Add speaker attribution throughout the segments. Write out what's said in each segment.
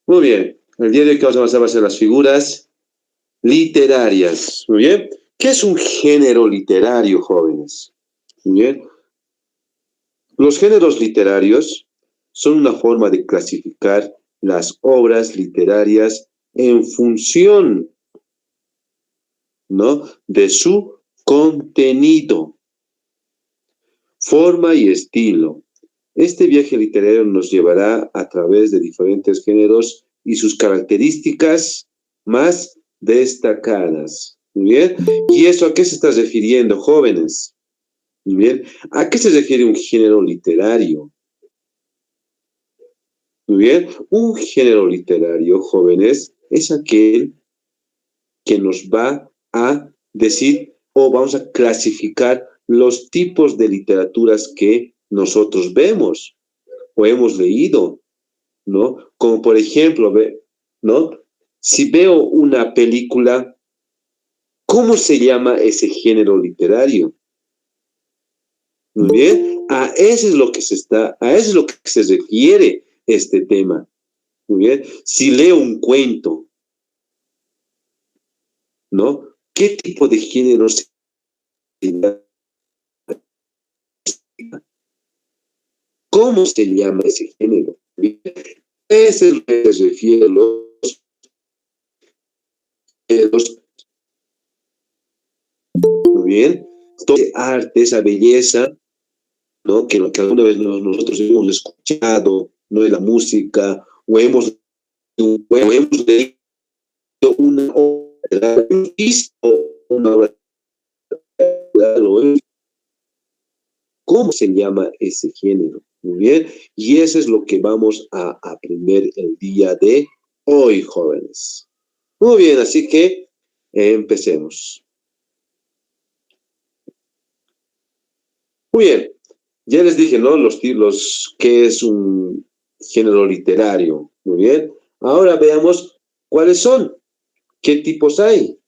Speaker 1: Muy bien. El día de hoy que vamos a avanzar va a ser las figuras literarias. Muy bien. ¿Qué es un género literario, jóvenes? Muy bien. Los géneros literarios son una forma de clasificar las obras literarias en función, ¿no?, de su contenido, forma y estilo. Este viaje literario nos llevará a través de diferentes géneros y sus características más destacadas. Muy bien. ¿Y eso a qué se está refiriendo, jóvenes? Muy bien. ¿A qué se refiere un género literario? Muy bien. Un género literario, jóvenes, es aquel que nos va a decir o vamos a clasificar los tipos de literaturas que nosotros vemos o hemos leído, ¿no? Como por ejemplo, ¿no? Si veo una película, ¿cómo se llama ese género literario? Muy bien, a eso es lo que a eso es lo que se refiere este tema. Muy bien, si leo un cuento, ¿no? ¿Qué tipo de género se llama? ¿Cómo se llama ese género? Ese es lo que se refiere a los géneros. Muy bien, todo ese arte, esa belleza, ¿no?, que alguna vez nosotros hemos escuchado, ¿no?, de la música, o hemos leído una obra, hemos visto una obra, ¿cómo se llama ese género? Muy bien, y eso es lo que vamos a aprender el día de hoy, jóvenes. Muy bien, así que empecemos. Muy bien, ya les dije, ¿no? ¿Qué es un género literario? Muy bien, ahora veamos cuáles son, qué tipos hay.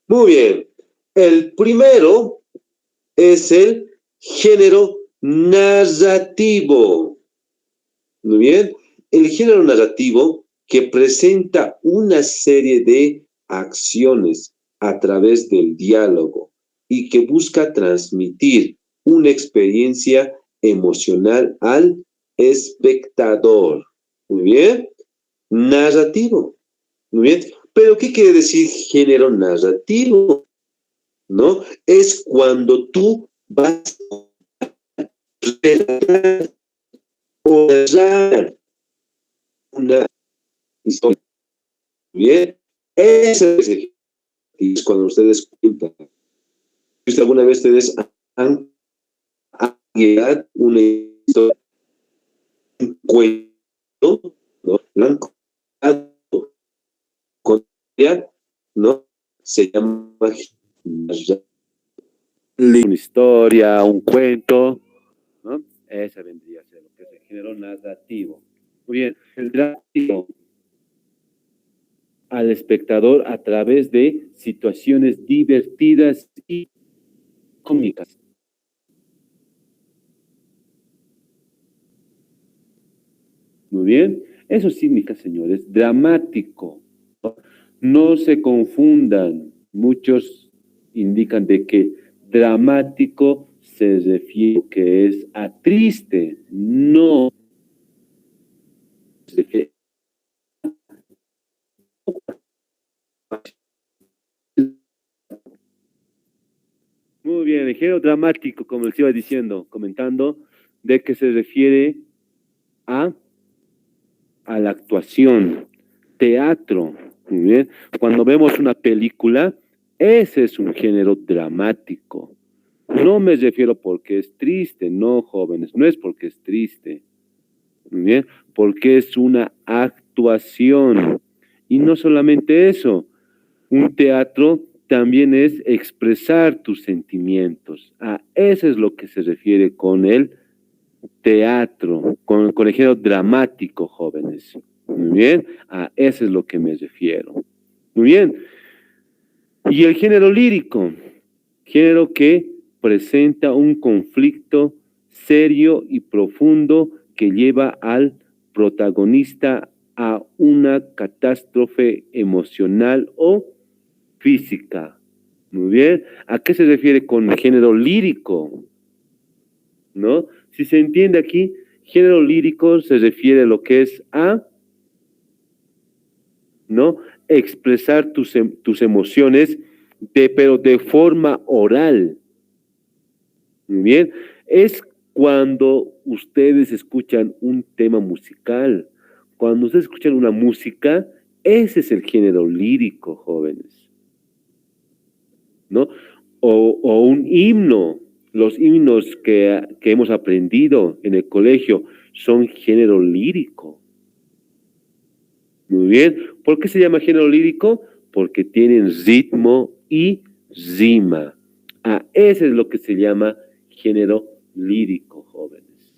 Speaker 1: Muy bien, el primero es el género narrativo. Muy bien, el género narrativo que presenta una serie de acciones a través del diálogo y que busca transmitir una experiencia emocional al espectador. Muy bien, narrativo. Muy bien, pero ¿qué quiere decir género narrativo? ¿No? Es cuando tú vas a relatar o narrar una historia. Bien, ese es cuando ustedes cuentan. ¿Alguna vez ustedes han llegado una historia, un cuento, ¿no? Lo han contado con ella, ¿no? Se llama una historia, un cuento, ¿no? Esa vendría a ser lo que es el género narrativo. Muy bien, el narrativo al espectador a través de situaciones divertidas y cómicas. Muy bien, eso significa, señores, dramático. No se confundan. Muchos indican de que dramático se refiere que es a triste. No se refiere. Muy bien, el género dramático, como les iba diciendo, comentando, de que se refiere a, a la actuación, teatro. Muy bien, cuando vemos una película, ese es un género dramático. No me refiero porque es triste, no, jóvenes, no es porque es triste. Muy bien, porque es una actuación. Y no solamente eso, un teatro también es expresar tus sentimientos. A eso es lo que se refiere con el teatro, con el género dramático, jóvenes. Muy bien, a eso es lo que me refiero. Muy bien. Y el género lírico, género que presenta un conflicto serio y profundo que lleva al protagonista a una catástrofe emocional o física. Muy bien. ¿A qué se refiere con género lírico? ¿No? Si se entiende aquí, género lírico se refiere a lo que es a, ¿no? Expresar tus emociones, pero de forma oral. Muy bien. Es cuando ustedes escuchan un tema musical. Cuando ustedes escuchan una música, ese es el género lírico, jóvenes, ¿no? O un himno. Los himnos que hemos aprendido en el colegio son género lírico. Muy bien. ¿Por qué se llama género lírico? Porque tienen ritmo y rima. Ese es lo que se llama género lírico, jóvenes.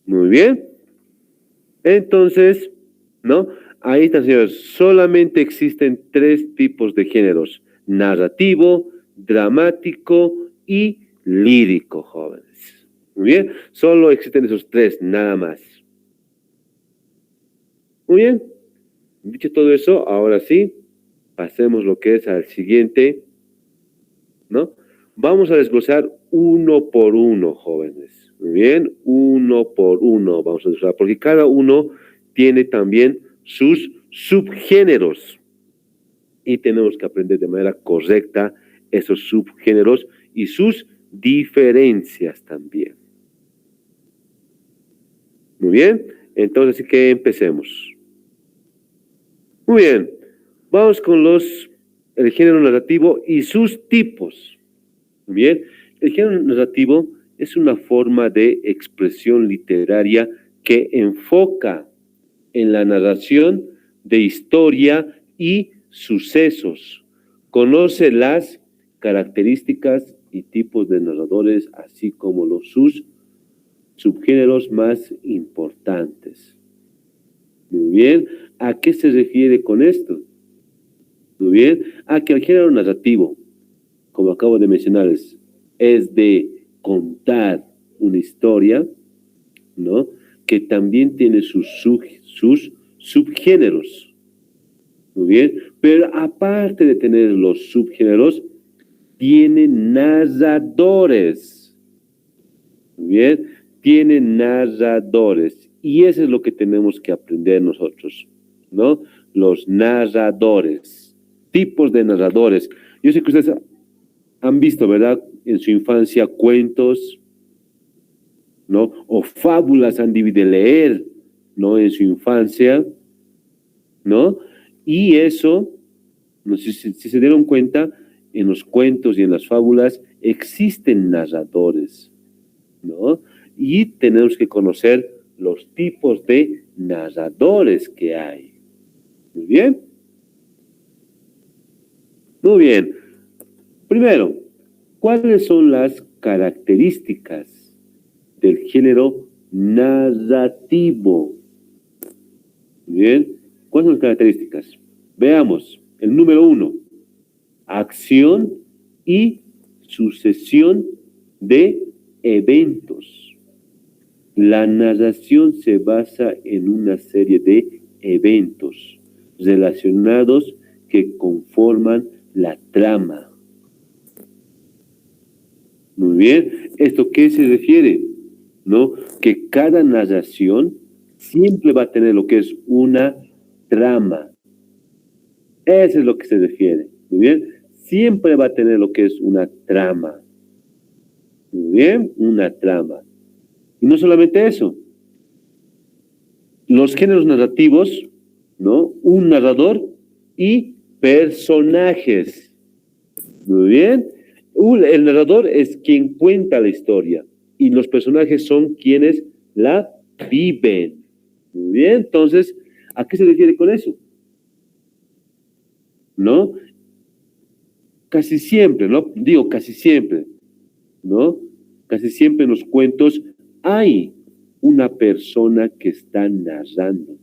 Speaker 1: Muy bien. Entonces, ¿no? Ahí están, señores. Solamente existen 3 tipos de géneros: narrativo, dramático y lírico, jóvenes. Muy bien. Solo existen esos 3, nada más. Muy bien. Dicho todo eso, ahora sí, pasemos lo que es al siguiente, ¿no? Vamos a desglosar uno por uno, jóvenes. Muy bien, uno por uno vamos a desglosar, porque cada uno tiene también sus subgéneros y tenemos que aprender de manera correcta esos subgéneros y sus diferencias también. Muy bien, entonces sí que empecemos. Muy bien, vamos con el género narrativo y sus tipos. Muy bien, el género narrativo es una forma de expresión literaria que enfoca en la narración de historia y sucesos. Conoce las características y tipos de narradores, así como sus subgéneros más importantes. Muy bien, ¿a qué se refiere con esto? Muy bien, a que el género narrativo, como acabo de mencionarles, es de contar una historia, ¿no? Que también tiene sus subgéneros. Muy bien, pero aparte de tener los subgéneros, tiene narradores. Muy bien, tiene narradores. Y eso es lo que tenemos que aprender nosotros, ¿no? Los narradores, tipos de narradores. Yo sé que ustedes han visto, ¿verdad? En su infancia cuentos, ¿no? O fábulas han debido leer, ¿no? En su infancia, ¿no? Y eso, no sé si se dieron cuenta, en los cuentos y en las fábulas existen narradores, ¿no? Y tenemos que conocer los tipos de narradores que hay. Muy bien. Muy bien. Primero, ¿cuáles son las características del género narrativo? Bien, ¿cuáles son las características? Veamos, el número 1, acción y sucesión de eventos. La narración se basa en una serie de eventos relacionados que conforman la trama. Muy bien, ¿esto qué se refiere? ¿No? Que cada narración siempre va a tener lo que es una trama. Eso es lo que se refiere. Muy bien, siempre va a tener lo que es una trama. Muy bien, una trama. Y no solamente eso. Los géneros narrativos, ¿no? Un narrador y personajes. Muy bien. El narrador es quien cuenta la historia y los personajes son quienes la viven. Muy bien, entonces, ¿a qué se refiere con eso? ¿No? Casi siempre, ¿no? Digo casi siempre, ¿no? Casi siempre en los cuentos hay una persona que está narrando.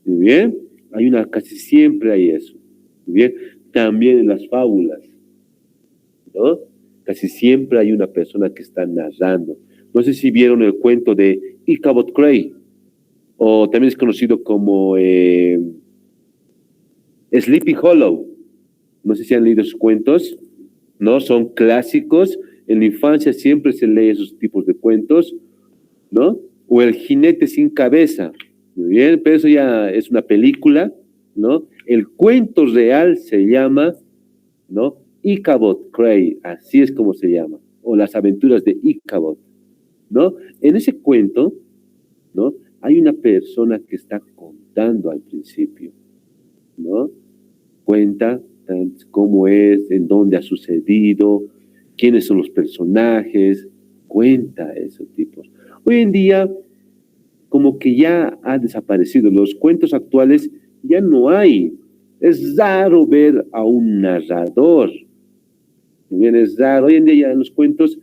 Speaker 1: Muy bien, casi siempre hay eso. Muy bien, también en las fábulas. ¿no? Casi siempre hay una persona que está narrando. No sé si vieron el cuento de Ichabod Crane, o también es conocido como Sleepy Hollow. No sé si han leído sus cuentos, ¿no? Son clásicos. En la infancia siempre se lee esos tipos de cuentos, ¿no? O El jinete sin cabeza. Muy bien, pero eso ya es una película, ¿no? El cuento real se llama, ¿no? Ichabod Crane, así es como se llama, o Las aventuras de Ichabod, ¿no? En ese cuento, ¿no? Hay una persona que está contando al principio, ¿no? Cuenta cómo es, en dónde ha sucedido, quiénes son los personajes, cuenta esos tipos. Hoy en día, como que ya ha desaparecido, los cuentos actuales ya no hay. Es raro ver a un narrador. Bien, es raro. Hoy en día ya en los cuentos,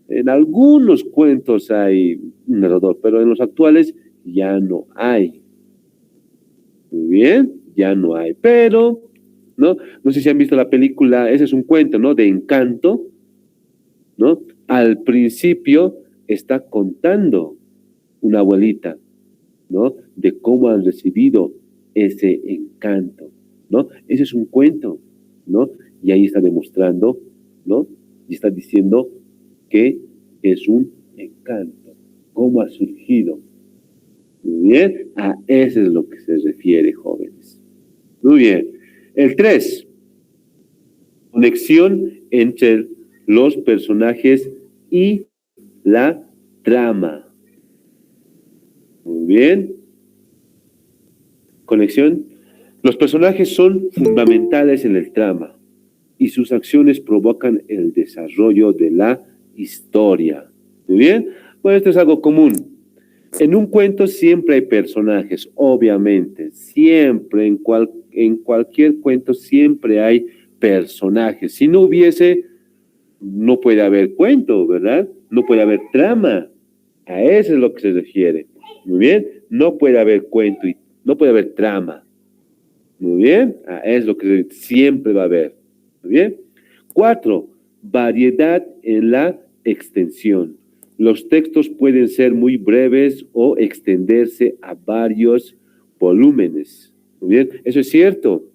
Speaker 1: en algunos cuentos hay un narrador, pero en los actuales ya no hay. Muy bien, ya no hay. Pero, ¿no? No sé si han visto la película, ese es un cuento, ¿no? De Encanto, ¿no? Al principio está contando una abuelita, ¿no? De cómo han recibido ese encanto, ¿no? Ese es un cuento, ¿no? Y ahí está demostrando, ¿no? Y está diciendo que es un encanto, cómo ha surgido. Muy bien, a eso es lo que se refiere, jóvenes. Muy bien. El 3, conexión entre los personajes y la trama. Muy bien. Conexión. Los personajes son fundamentales en el trama y sus acciones provocan el desarrollo de la historia. Muy bien. Bueno, esto es algo común. En un cuento siempre hay personajes, obviamente. Siempre, en cualquier cuento siempre hay personajes. Si no hubiese, no puede haber cuento, ¿verdad? No puede haber trama. A eso es lo que se refiere. Muy bien. No puede haber cuento y no puede haber trama. Muy bien. A eso es lo que siempre va a haber. Muy bien. 4, variedad en la extensión. Los textos pueden ser muy breves o extenderse a varios volúmenes. Muy bien, eso es cierto,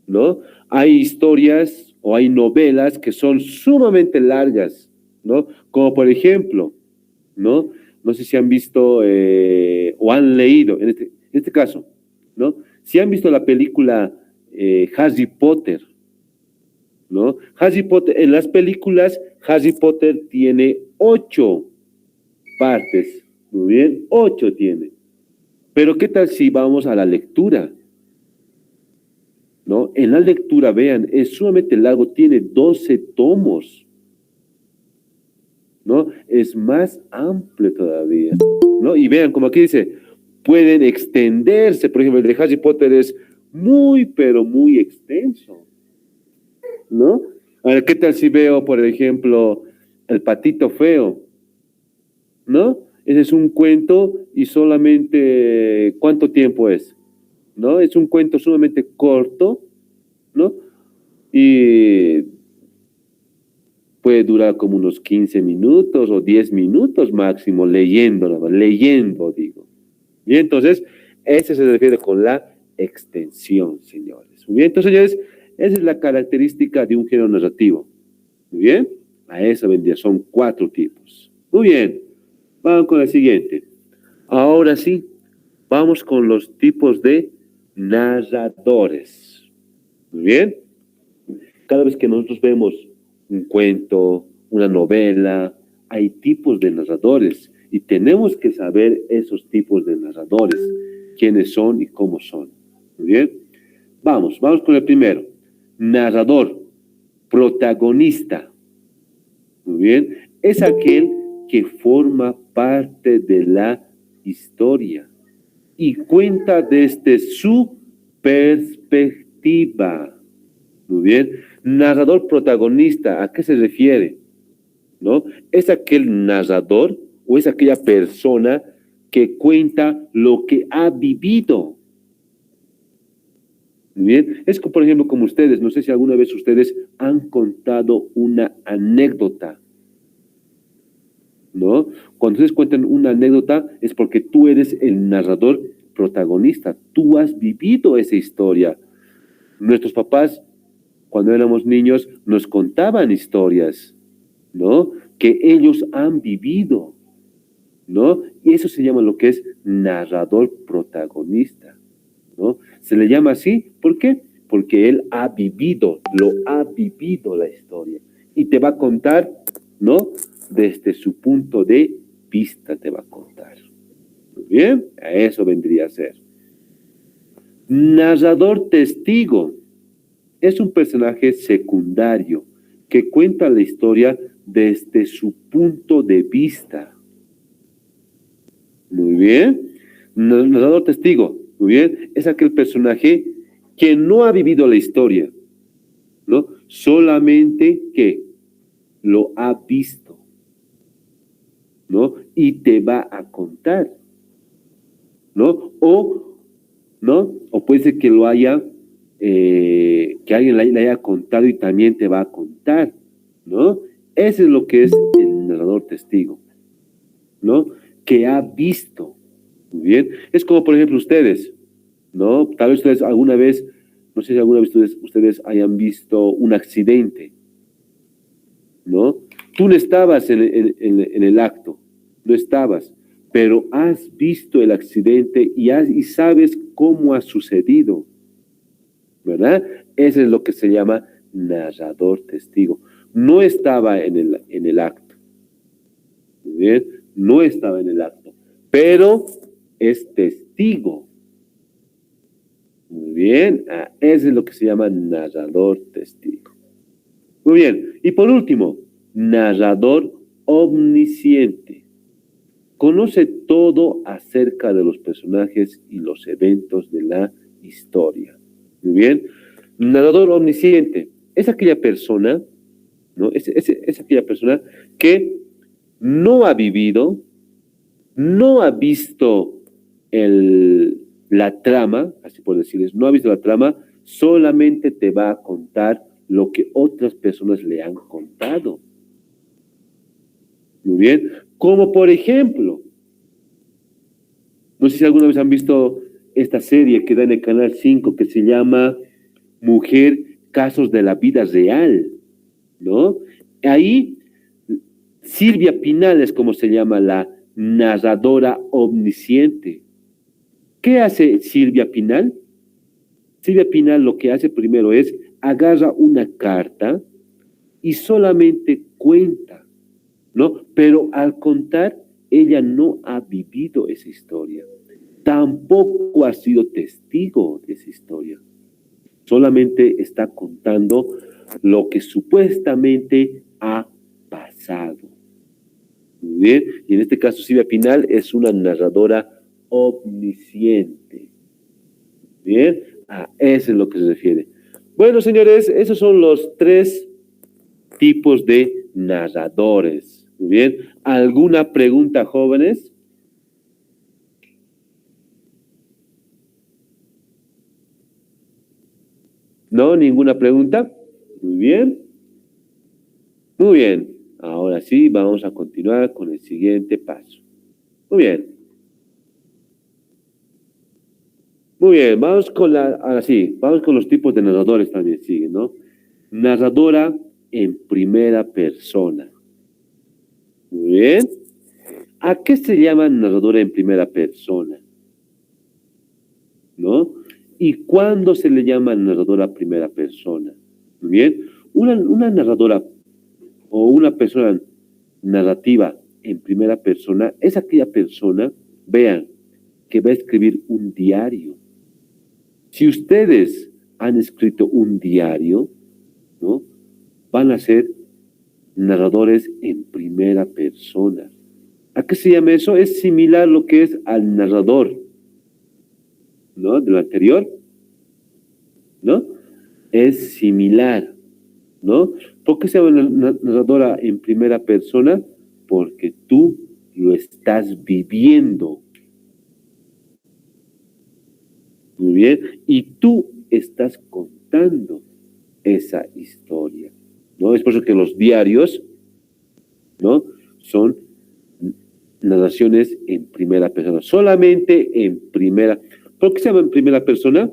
Speaker 1: ¿no? Hay historias o hay novelas que son sumamente largas, ¿no? Como por ejemplo, ¿no? No sé si han visto o han leído, en este caso, ¿no? Si han visto la película Harry Potter, ¿no? Harry Potter, en las películas, Harry Potter tiene 8 partes. Muy bien, 8 tiene. Pero ¿qué tal si vamos a la lectura? ¿No? En la lectura, vean, es sumamente largo, tiene 12 tomos. ¿No? Es más amplio todavía. ¿No? Y vean, como aquí dice, pueden extenderse. Por ejemplo, el de Harry Potter es muy, pero muy extenso. ¿No? A ver, ¿qué tal si veo, por ejemplo, El patito feo? ¿No? Ese es un cuento y solamente, ¿cuánto tiempo es? ¿No? Es un cuento sumamente corto, ¿no? Y puede durar como unos 15 minutos o 10 minutos máximo leyendo, digo. Y entonces, ese se refiere con la extensión, señores. Muy bien, entonces, señores, esa es la característica de un género narrativo. Muy bien, a eso vendría, son 4 tipos. Muy bien, vamos con el siguiente. Ahora sí, vamos con los tipos de narradores. Muy bien, cada vez que nosotros vemos un cuento, una novela, hay tipos de narradores y tenemos que saber esos tipos de narradores, quiénes son y cómo son. Muy bien, vamos con el primero. Narrador, protagonista. Muy bien, es aquel que forma parte de la historia y cuenta desde su perspectiva. Muy bien. Narrador protagonista, ¿a qué se refiere? ¿No? Es aquel narrador o es aquella persona que cuenta lo que ha vivido. Muy bien, es como, por ejemplo, como ustedes, no sé si alguna vez ustedes han contado una anécdota, ¿no? Cuando ustedes cuentan una anécdota es porque tú eres el narrador protagonista, tú has vivido esa historia. Nuestros papás, cuando éramos niños, nos contaban historias, ¿no? Que ellos han vivido, ¿no? Y eso se llama lo que es narrador protagonista, ¿no? Se le llama así, ¿por qué? Porque él ha vivido, lo ha vivido la historia y te va a contar, ¿no? Desde su punto de vista te va a contar. Muy bien, a eso vendría a ser. Narrador testigo es un personaje secundario que cuenta la historia desde su punto de vista. Muy bien. Narrador testigo, muy bien, es aquel personaje que no ha vivido la historia, ¿no? Solamente que lo ha visto, ¿no? Y te va a contar, ¿no? ¿No? O puede ser que lo haya, que alguien le haya contado y también te va a contar, ¿no? Ese es lo que es el narrador testigo, ¿no? Que ha visto. Muy bien. Es como, por ejemplo, ustedes, ¿no? Tal vez ustedes alguna vez, no sé si alguna vez ustedes hayan visto un accidente, ¿no? Tú no estabas en el acto, no estabas, pero has visto el accidente y sabes cómo ha sucedido, ¿verdad? Eso es lo que se llama narrador testigo. No estaba en el acto, ¿muy bien? No estaba en el acto, pero es testigo. Muy bien, eso es lo que se llama narrador testigo. Muy bien, y por último, narrador omnisciente. Conoce todo acerca de los personajes y los eventos de la historia. Muy bien, narrador omnisciente es aquella persona, ¿no? Es aquella persona que no ha vivido, no ha visto la trama, así por decirles, no ha visto la trama, solamente te va a contar lo que otras personas le han contado. Muy bien, como por ejemplo, no sé si alguna vez han visto esta serie que da en el Canal 5 que se llama Mujer, Casos de la Vida Real, ¿no? Ahí Silvia Pinal es como se llama la narradora omnisciente. ¿Qué hace Silvia Pinal? Silvia Pinal lo que hace primero es agarra una carta y solamente cuenta, ¿no? Pero al contar, ella no ha vivido esa historia. Tampoco ha sido testigo de esa historia. Solamente está contando lo que supuestamente ha pasado. Muy bien. Y en este caso, Silvia Pinal es una narradora omnisciente. Bien, a eso es lo que se refiere. Bueno, señores, esos son los 3 tipos de narradores. Muy bien, ¿alguna pregunta, jóvenes? ¿No? ¿Ninguna pregunta? Muy bien. Muy bien. Ahora sí, vamos a continuar con el siguiente paso. Muy bien. Muy bien, vamos con ahora sí, vamos con los tipos de narradores también siguen, ¿no? Narradora en primera persona. Muy bien. ¿A qué se llama narradora en primera persona? ¿No? ¿Y cuándo se le llama narradora primera persona? Muy bien. Una narradora o una persona narrativa en primera persona es aquella persona, vean, que va a escribir un diario. Si ustedes han escrito un diario, ¿no? Van a ser narradores en primera persona. ¿A qué se llama eso? Es similar lo que es al narrador, ¿no? De lo anterior, ¿no? Es similar, ¿no? ¿Por qué se llama narradora en primera persona? Porque tú lo estás viviendo. Muy bien. Y tú estás contando esa historia, ¿no? Es por eso que los diarios, ¿no? Son narraciones en primera persona, solamente en primera. ¿Por qué se llama en primera persona?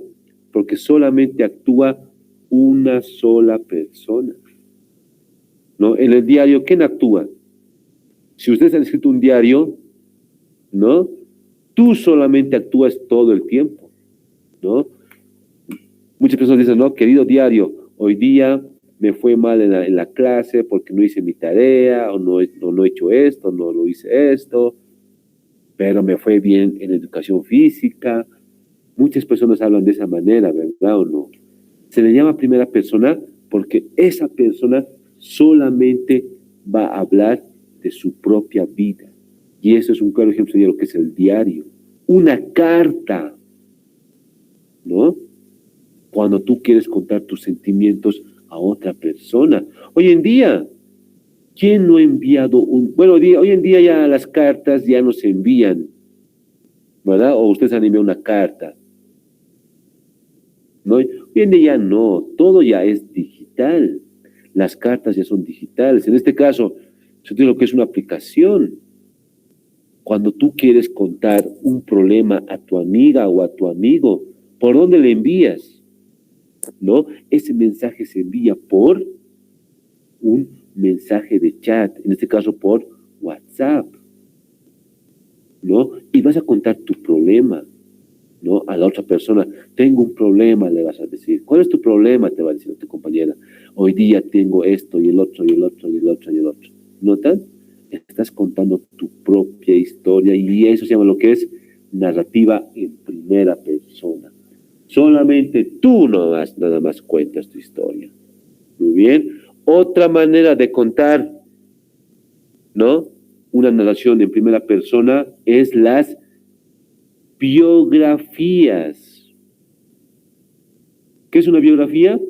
Speaker 1: Porque solamente actúa una sola persona, ¿no? En el diario, ¿quién actúa? Si ustedes han escrito un diario, ¿no? Tú solamente actúas todo el tiempo, ¿no? Muchas personas dicen, no, querido diario, hoy día me fue mal en la clase porque no hice mi tarea, o no he hecho esto, no lo hice esto, pero me fue bien en educación física. Muchas personas hablan de esa manera, ¿verdad o no? Se le llama primera persona porque esa persona solamente va a hablar de su propia vida. Y eso es un claro ejemplo de lo que es el diario. Una carta, ¿no? Cuando tú quieres contar tus sentimientos a otra persona. Hoy en día, ¿quién no ha enviado un... Bueno, hoy en día ya las cartas ya no se envían, ¿verdad? O ustedes han enviado una carta, ¿no? Hoy en día ya no, todo ya es digital. Las cartas ya son digitales. En este caso, se tiene lo que es una aplicación. Cuando tú quieres contar un problema a tu amiga o a tu amigo, ¿por dónde le envías? ¿No? Ese mensaje se envía por un mensaje de chat, en este caso por WhatsApp, ¿no? Y vas a contar tu problema, ¿no? A la otra persona. Tengo un problema, le vas a decir. ¿Cuál es tu problema? Te va a decir tu compañera. Hoy día tengo esto y el otro y el otro y el otro y el otro. ¿Notan? Estás contando tu propia historia y eso se llama lo que es narrativa en primera persona. Solamente tú nada más cuentas tu historia. Muy bien. Otra manera de contar, ¿no? Una narración en primera persona es las biografías. ¿Qué es una biografía?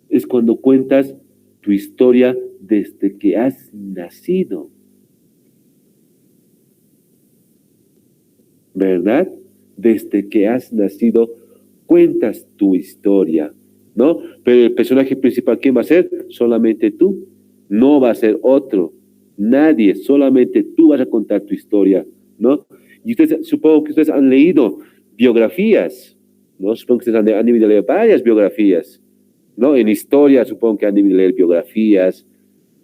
Speaker 1: Es cuando cuentas tu historia desde que has nacido. ¿Verdad? Desde que has nacido, cuentas tu historia, ¿no? Pero el personaje principal, ¿quién va a ser? Solamente tú. No va a ser otro. Nadie, solamente tú vas a contar tu historia, ¿no? Y ustedes, supongo que ustedes han leído biografías, ¿no? Supongo que ustedes han debido leer varias biografías, ¿no? En historia, supongo que han debido leer biografías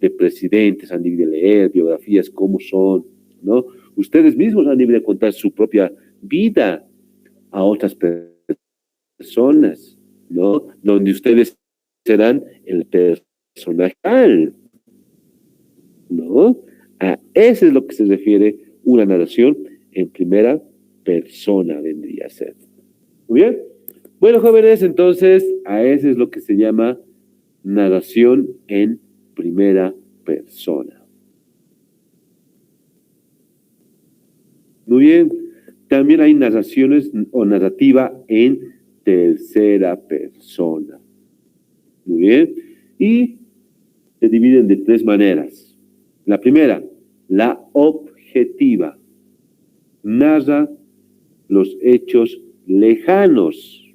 Speaker 1: de presidentes, han debido leer biografías, cómo son, ¿no? Ustedes mismos han debido contar su propia vida a otras personas, ¿no? Donde ustedes serán el personaje, ¿no? A eso es lo que se refiere una narración en primera persona, vendría a ser. Muy bien. Bueno, jóvenes, entonces a eso es lo que se llama narración en primera persona. Muy bien. También hay narraciones o narrativa en tercera persona. Muy bien. Y se dividen de tres maneras. La primera, la objetiva. Narra los hechos lejanos.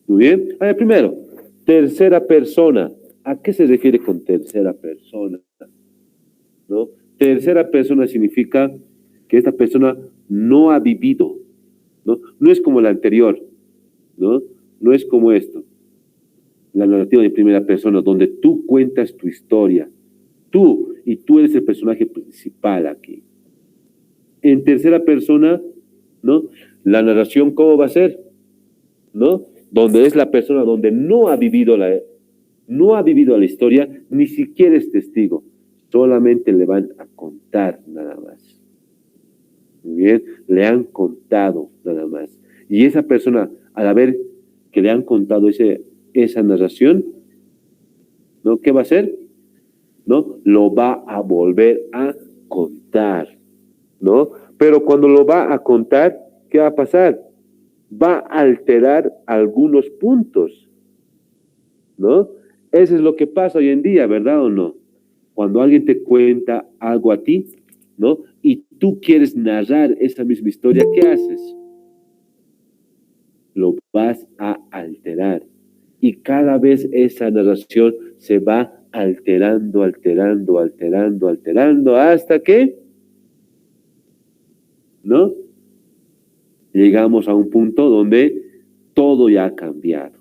Speaker 1: Muy bien. A ver, primero, tercera persona. ¿A qué se refiere con tercera persona? ¿No? Tercera persona significa que esta persona no ha vivido, ¿no? No es como la anterior, ¿no? No es como esto. La narrativa de primera persona, donde tú cuentas tu historia. Tú, y tú eres el personaje principal aquí. En tercera persona, ¿no? La narración, ¿cómo va a ser? ¿No? Donde es la persona donde no ha vivido la historia, ni siquiera es testigo. Solamente le van a contar nada más. Muy bien, le han contado nada más. Y esa persona, al haber que le han contado esa narración, ¿no? ¿Qué va a hacer? ¿No? Lo va a volver a contar, ¿no? Pero cuando lo va a contar, ¿qué va a pasar? Va a alterar algunos puntos, ¿no? Eso es lo que pasa hoy en día, ¿verdad o no? Cuando alguien te cuenta algo a ti, ¿no? Y tú quieres narrar esa misma historia, ¿qué haces? lo vas a alterar. Y cada vez esa narración se va alterando, alterando, alterando, alterando, hasta que, ¿no? Llegamos a un punto donde todo ya ha cambiado.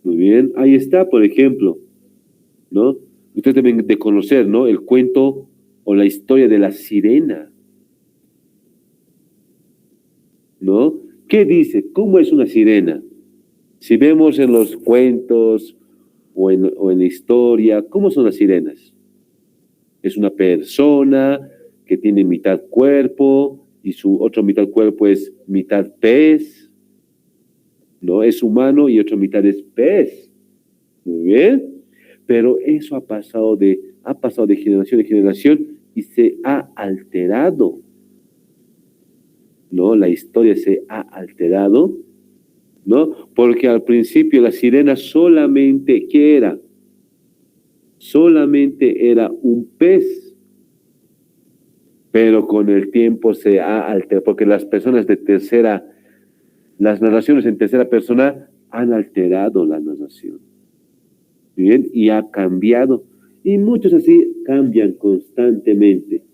Speaker 1: Muy bien, ahí está, por ejemplo, ¿no? Ustedes deben de conocer, ¿no? El cuento o la historia de la sirena, ¿no? ¿Qué dice? ¿Cómo es una sirena? Si vemos en los cuentos o en la historia, ¿cómo son las sirenas? Es una persona que tiene mitad cuerpo y su otro mitad cuerpo es mitad pez, ¿no? Es humano y otra mitad es pez. Muy bien. Pero eso ha pasado de generación en generación y se ha alterado, ¿no? La historia se ha alterado, ¿no? Porque al principio la sirena solamente, ¿qué era? Solamente era un pez, pero con el tiempo se ha alterado, porque las narraciones en tercera persona han alterado la narración, ¿bien? Y ha cambiado, y muchos así cambian constantemente,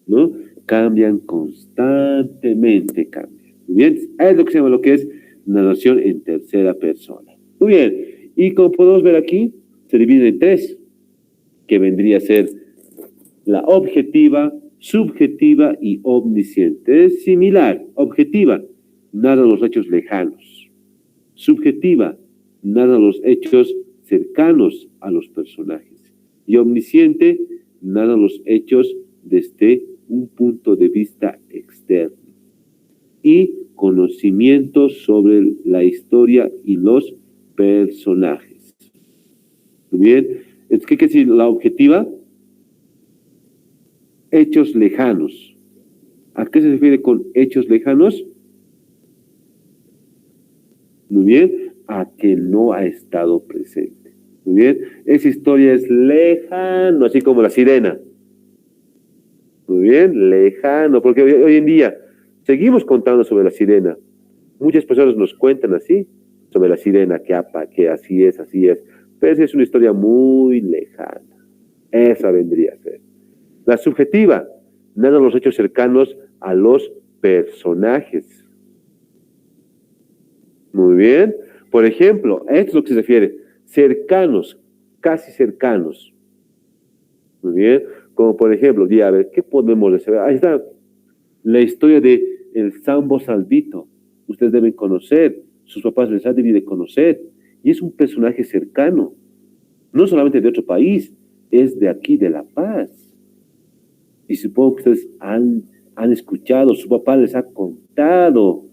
Speaker 1: ¿no? Cambian constantemente, cambian. Muy bien, es lo que se llama lo que es narración en tercera persona. Muy bien, y como podemos ver aquí, se divide en tres, que vendría a ser la objetiva, subjetiva y omnisciente. Es similar. Objetiva, narra los hechos lejanos. Subjetiva, narra los hechos cercanos a los personajes. Y omnisciente, narra los hechos desde un punto de vista externo. Y conocimiento sobre la historia y los personajes. Muy bien. ¿Qué quiere decir la objetiva? Hechos lejanos. ¿A qué se refiere con hechos lejanos? Muy bien, a que no ha estado presente. Muy bien, esa historia es lejano, así como la sirena. Muy bien, lejano, porque hoy en día seguimos contando sobre la sirena. Muchas personas nos cuentan así, sobre la sirena, que así es, pero esa es una historia muy lejana. Esa vendría a ser. La subjetiva, narra los hechos cercanos a los personajes. Muy bien. Por ejemplo, esto es lo que se refiere. Cercanos, casi cercanos. Muy bien. Como por ejemplo, a ver, ¿qué podemos decir? Ahí está la historia de el Sambo Salvito. Ustedes deben conocer, sus papás les han debido conocer. Y es un personaje cercano. No solamente de otro país, es de aquí, de La Paz. Y supongo que ustedes han escuchado, su papá les ha contado,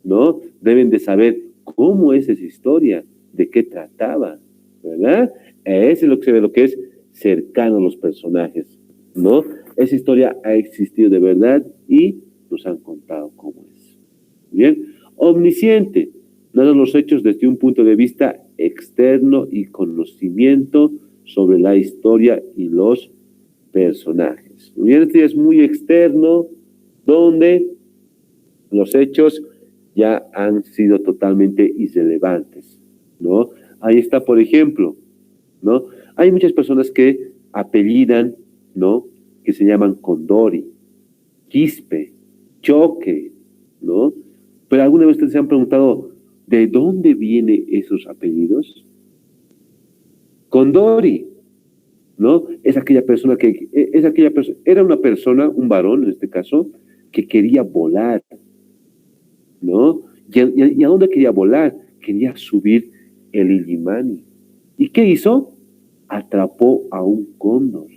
Speaker 1: ¿no? Deben de saber cómo es esa historia, de qué trataba, ¿verdad? Eso es lo que se ve, lo que es cercano a los personajes, ¿no? Esa historia ha existido de verdad y nos han contado cómo es. Bien, omnisciente, narra los hechos desde un punto de vista externo y conocimiento sobre la historia y los personajes. Bien, este es muy externo, donde los hechos ya han sido totalmente irrelevantes, ¿no? Ahí está, por ejemplo, ¿no? Hay muchas personas que apellidan, ¿no? Que se llaman Condori, Quispe, Choque, ¿no? Pero alguna vez ustedes se han preguntado, ¿de dónde vienen esos apellidos? Condori, ¿no? Es aquella persona era una persona, un varón en este caso, que quería volar, ¿no? ¿Y a dónde quería volar? Quería subir el Illimani. ¿Y qué hizo? Atrapó a un cóndor.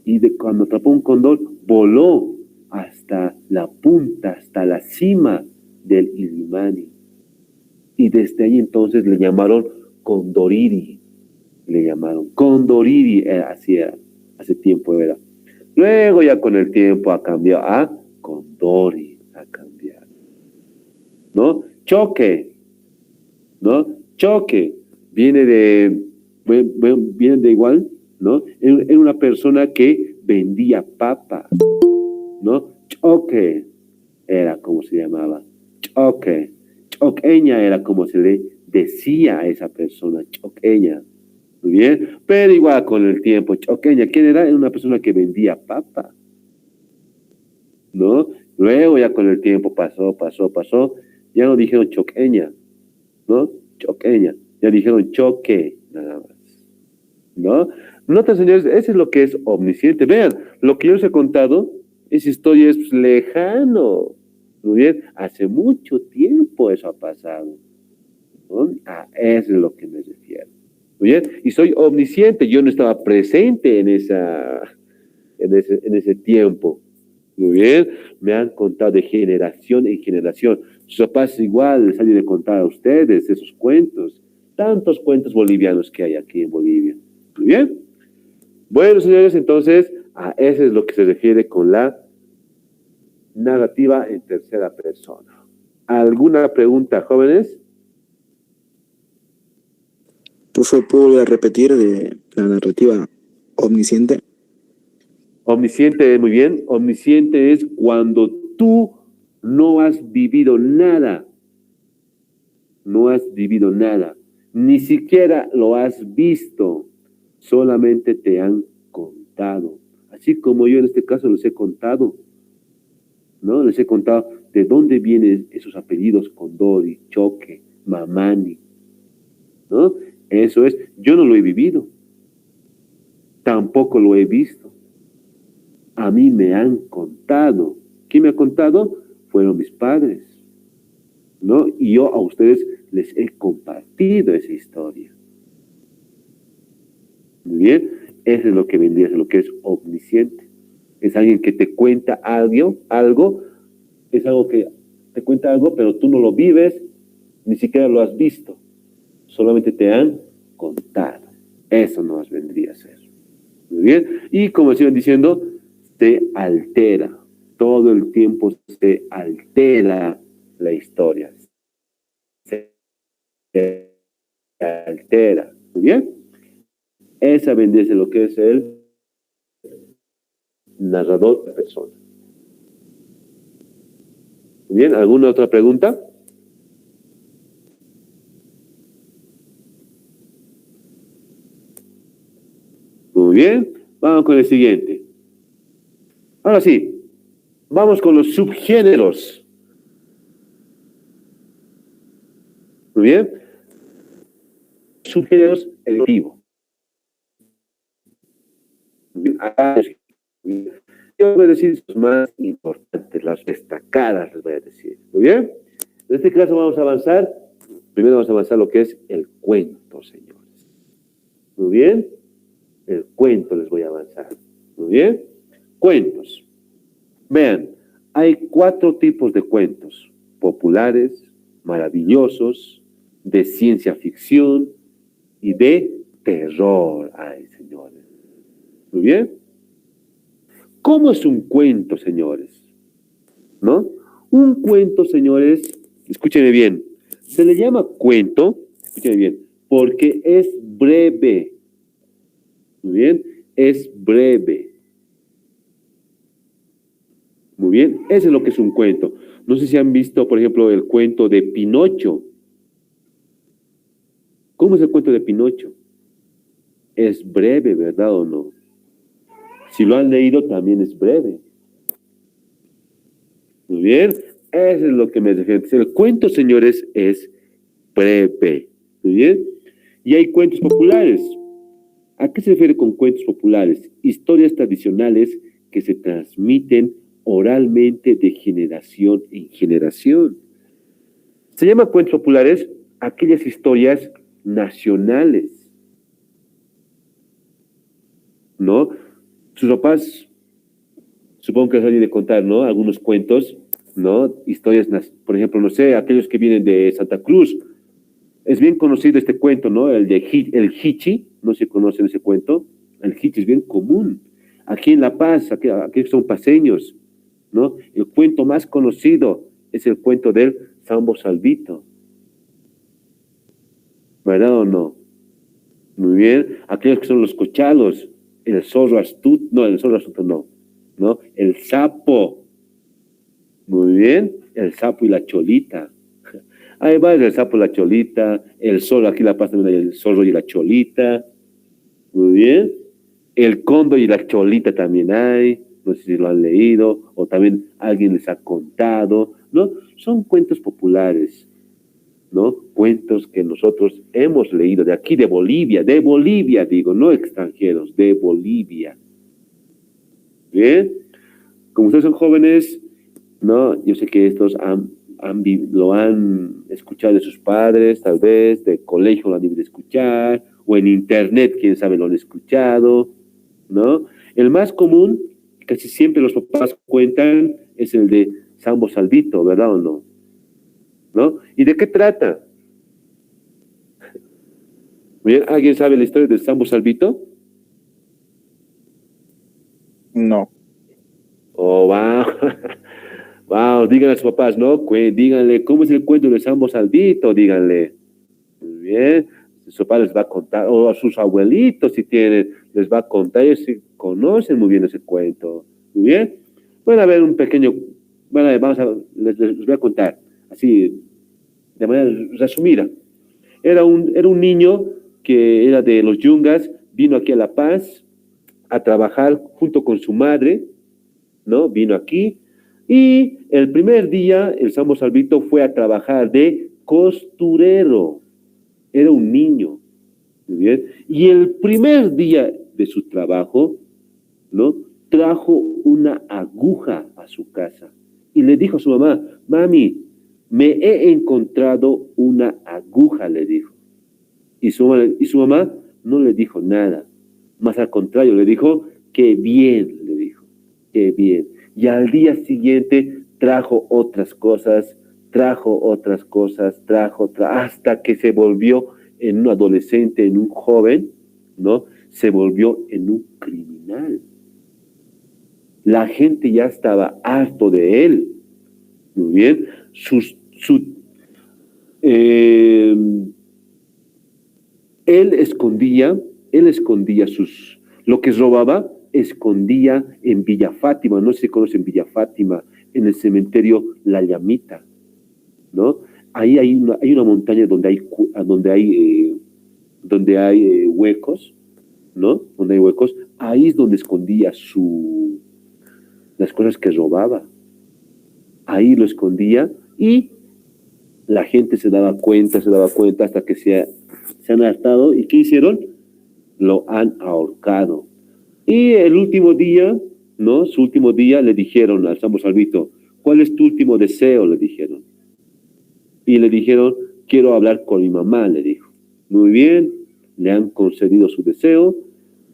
Speaker 1: Y cuando atrapó un cóndor, voló hasta la punta, hasta la cima del Illimani. Y desde ahí entonces le llamaron Condoriri. Le llamaron Condoriri, así era, hace tiempo era. Luego ya con el tiempo ha cambiado a Condori, ha cambiado. ¿No? Choque, ¿no? Choque, viene de igual, ¿no? Era una persona que vendía papa, ¿no? Choque, era como se llamaba. Choque. Choqueña era como se le decía a esa persona, choqueña. Muy bien, pero igual con el tiempo, choqueña, ¿quién era? Era una persona que vendía papa, ¿no? Luego ya con el tiempo pasó, ya no dijeron choqueña, ¿no? Choqueña, ya dijeron choque, nada más, ¿no? Notas, señores, eso es lo que es omnisciente. Vean, lo que yo les he contado, esa historia es lejano, muy bien, hace mucho tiempo eso ha pasado, ¿no? A eso es lo que me refiero. Muy bien, y soy omnisciente, yo no estaba presente en ese tiempo. Muy bien, me han contado de generación en generación. Sus papás igual les han de contar a ustedes esos cuentos, tantos cuentos bolivianos que hay aquí en Bolivia. Muy bien. Bueno, señores, entonces a eso es lo que se refiere con la narrativa en tercera persona. ¿Alguna pregunta, jóvenes?
Speaker 2: Por favor, ¿puedo volver a repetir de la narrativa omnisciente?
Speaker 1: Omnisciente, muy bien. Omnisciente es cuando tú no has vivido nada, no has vivido nada, ni siquiera lo has visto, solamente te han contado. Así como yo en este caso les he contado, ¿no? Les he contado de dónde vienen esos apellidos Condori, Choque, Mamani, ¿no? Eso es, yo no lo he vivido, tampoco lo he visto. A mí me han contado. ¿Quién me ha contado? Fueron mis padres, ¿no? Y yo a ustedes les he compartido esa historia. Muy bien, eso es lo que vendría, es lo que es omnisciente. Es alguien que te cuenta algo, es algo que te cuenta algo, pero tú no lo vives, ni siquiera lo has visto, solamente te han contado. Eso nos vendría a ser. Muy bien, y como siguen diciendo, se altera, todo el tiempo se altera la historia, se altera. Muy bien, esa vendría a ser lo que es el narrador de persona. Muy bien, ¿alguna otra pregunta? Muy bien, vamos con el siguiente. Ahora sí, vamos con los subgéneros. Muy bien. Subgéneros electivos. Yo voy a decir los más importantes, las destacadas, les voy a decir. Muy bien. En este caso vamos a avanzar. Primero vamos a avanzar lo que es el cuento, señores. Muy bien. El cuento les voy a avanzar. Muy bien. Cuentos. Vean, hay 4 tipos de cuentos: populares, maravillosos, de ciencia ficción y de terror. Ay, señores. Muy bien. ¿Cómo es un cuento, señores? ¿No? Un cuento, señores, escúchenme bien, se le llama cuento, escúchenme bien, porque es breve. Muy bien, es breve. Muy bien, eso es lo que es un cuento. No sé si han visto, por ejemplo, el cuento de Pinocho. ¿Cómo es el cuento de Pinocho? Es breve, ¿verdad o no? Si lo han leído, también es breve. Muy bien, eso es lo que me refiero. El cuento, señores, es breve. Muy bien, y hay cuentos populares. ¿A qué se refiere con cuentos populares? Historias tradicionales que se transmiten oralmente de generación en generación. Se llama cuentos populares aquellas historias nacionales, ¿no? Sus papás, supongo que les han de contar, ¿no? Algunos cuentos, ¿no? Historias, por ejemplo, no sé, aquellos que vienen de Santa Cruz. Es bien conocido este cuento, ¿no? El el Hichi, no se conocen ese cuento. El Hichi es bien común. Aquí en La Paz, aquí son paseños, ¿no? El cuento más conocido es el cuento del Sambo Salvito. ¿Verdad o no? Muy bien. Aquellos que son los cochalos, el zorro astuto, no, el zorro astuto no, ¿no? El sapo, Muy bien, el sapo y la cholita. Hay varios, el sapo y la cholita, el zorro, aquí la paz también hay el zorro y la cholita. Muy bien. El cóndor y la cholita también hay, no sé si lo han leído, o también alguien les ha contado, ¿no? Son cuentos populares, ¿no? Cuentos que nosotros hemos leído de aquí, de Bolivia digo, no extranjeros, de Bolivia. Bien, como ustedes son jóvenes, ¿no? Yo sé que estos lo han escuchado de sus padres, tal vez, de colegio lo han debido escuchar, o en internet, quién sabe, lo han escuchado, ¿no? El más común, casi siempre los papás cuentan, es el de Sambo Salvito, ¿verdad o no? ¿No? ¿Y de qué trata? Bien, ¿alguien sabe la historia de Sambo Salvito?
Speaker 2: No.
Speaker 1: Oh, wow. Wow, díganle a sus papás, ¿no? Díganle, ¿cómo es el cuento de Sambo Salvito? Díganle. Muy bien. Su papá les va a contar, o a sus abuelitos si tienen, les va a contar, ellos sí conocen muy bien ese cuento. Muy bien. Van a ver un pequeño, bueno, les voy a contar, así, de manera resumida. Era un niño que era de los Yungas, vino aquí a La Paz a trabajar junto con su madre, ¿no? Vino aquí y el primer día el Sambo Salvito fue a trabajar de costurero. Era un niño, muy bien. Y el primer día de su trabajo, ¿no? Trajo una aguja a su casa y le dijo a su mamá, mami, me he encontrado una aguja, le dijo. Y su mamá no le dijo nada, más al contrario, le dijo, qué bien, le dijo, qué bien. Y al día siguiente trajo otras cosas, hasta que se volvió en un adolescente, en un joven, ¿no? Se volvió en un criminal. La gente ya estaba harto de él. Muy bien. Eh, él escondía lo que robaba, escondía en Villa Fátima, no sé si conocen Villa Fátima, en el cementerio La Llamita, ¿no? Ahí hay una montaña donde hay huecos, ¿no? Donde hay huecos, ahí es donde escondía las cosas que robaba. Ahí lo escondía y la gente se daba cuenta hasta que se han hartado. ¿Y qué hicieron? Lo han ahorcado. Y el último día, ¿no? Su último día le dijeron al Sambo Salvito, ¿cuál es tu último deseo? Le dijeron. Y le dijeron, quiero hablar con mi mamá, le dijo. Muy bien, le han concedido su deseo.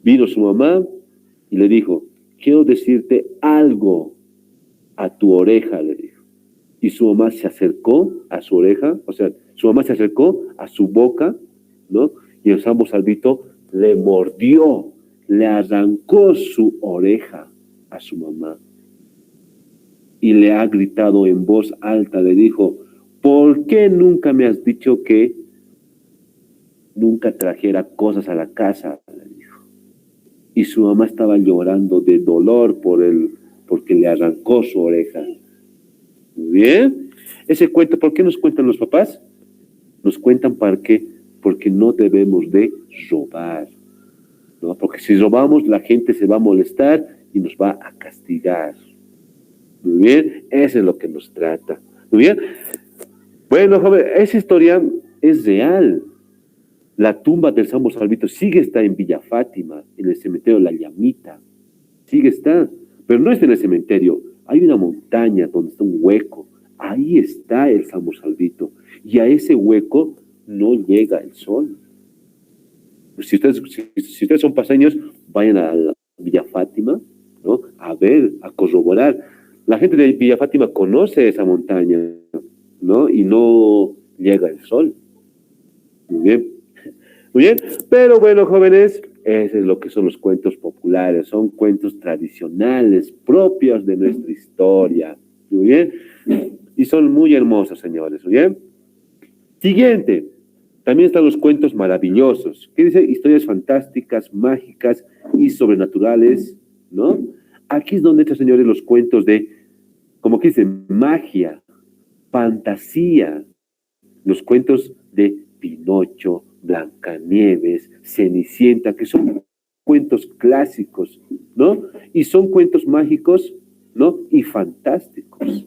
Speaker 1: Vino su mamá y le dijo, quiero decirte algo a tu oreja, le dijo. Y su mamá se acercó a su oreja, o sea, su mamá se acercó a su boca, ¿no? Y el Sambo Salvito le mordió, le arrancó su oreja a su mamá. Y le ha gritado en voz alta, le dijo, ¿por qué nunca me has dicho que nunca trajera cosas a la casa? Le dijo. Y su mamá estaba llorando de dolor porque le arrancó su oreja. Muy bien. Ese cuento, ¿por qué nos cuentan los papás? Nos cuentan porque no debemos de robar, ¿no? Porque si robamos, la gente se va a molestar y nos va a castigar. Muy bien, eso es lo que nos trata. Muy bien. Bueno, joven, esa historia es real. La tumba del Sambo Salvito está en Villa Fátima, en el cementerio La Llamita. Está, pero no está en el cementerio. Hay una montaña donde está un hueco. Ahí está el Sambo Salvito. Y a ese hueco no llega el sol. Si ustedes son paseños, vayan a la Villa Fátima, ¿no? A ver, a corroborar. La gente de Villa Fátima conoce esa montaña, ¿no? Y no llega el sol. Muy bien. Muy bien. Pero bueno, jóvenes, eso es lo que son los cuentos populares. Son cuentos tradicionales, propios de nuestra historia. Muy bien. Y son muy hermosos, señores. Muy bien. Siguiente. También están los cuentos maravillosos. ¿Qué dice? Historias fantásticas, mágicas y sobrenaturales, ¿no? Aquí es donde están, señores, los cuentos de como que dice, magia, fantasía, los cuentos de Pinocho, Blancanieves, Cenicienta, que son cuentos clásicos, ¿no? Y son cuentos mágicos, ¿no? Y fantásticos,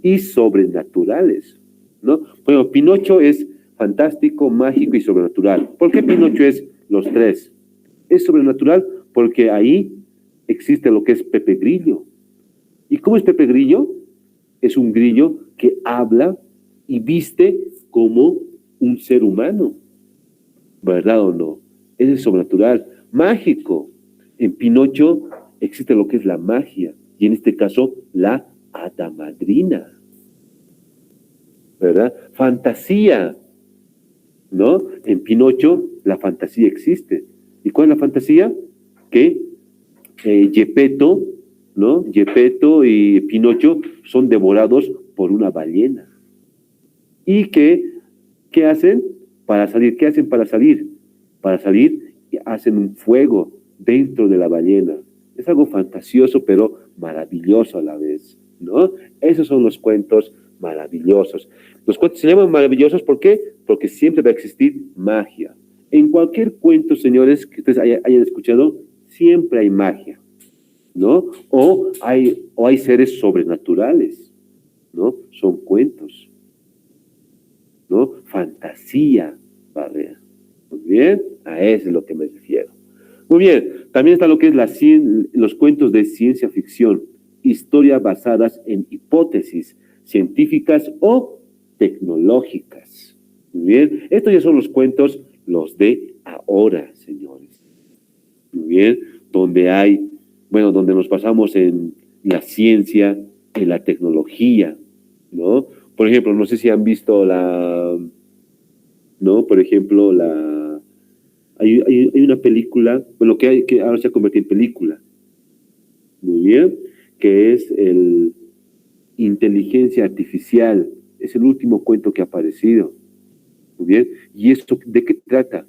Speaker 1: y sobrenaturales, ¿no? Bueno, Pinocho es fantástico, mágico y sobrenatural. ¿Por qué Pinocho es los tres? Es sobrenatural porque ahí existe lo que es Pepe Grillo. ¿Y cómo es Pepe Grillo? Es un grillo que habla y viste como un ser humano, ¿verdad o no? Ese es sobrenatural, mágico. En Pinocho existe lo que es la magia, y en este caso, la hada madrina, ¿verdad? Fantasía, ¿no? En Pinocho la fantasía existe. ¿Y cuál es la fantasía? Que Gepetto, ¿no? Gepetto y Pinocho son devorados por una ballena. ¿Y qué hacen para salir? ¿Qué hacen para salir? Para salir hacen un fuego dentro de la ballena. Es algo fantasioso, pero maravilloso a la vez, ¿no? Esos son los cuentos maravillosos. Los cuentos se llaman maravillosos, ¿por qué? Porque siempre va a existir magia. En cualquier cuento, señores, que ustedes hayan escuchado, siempre hay magia, ¿no? O hay seres sobrenaturales, ¿no? Son cuentos, ¿no? Fantasía, ¿vale? Muy bien, a eso es lo que me refiero. Muy bien, también está lo que es los cuentos de ciencia ficción, historias basadas en hipótesis científicas o tecnológicas. Muy bien, estos ya son los cuentos, los de ahora, señores. Muy bien, donde nos basamos en la ciencia, en la tecnología, ¿no? Por ejemplo, no sé si han visto ¿no? Por ejemplo, hay una película, bueno, que ahora se ha convertido en película, muy bien, que es el Inteligencia Artificial, es el último cuento que ha aparecido, muy bien, y esto, ¿de qué trata?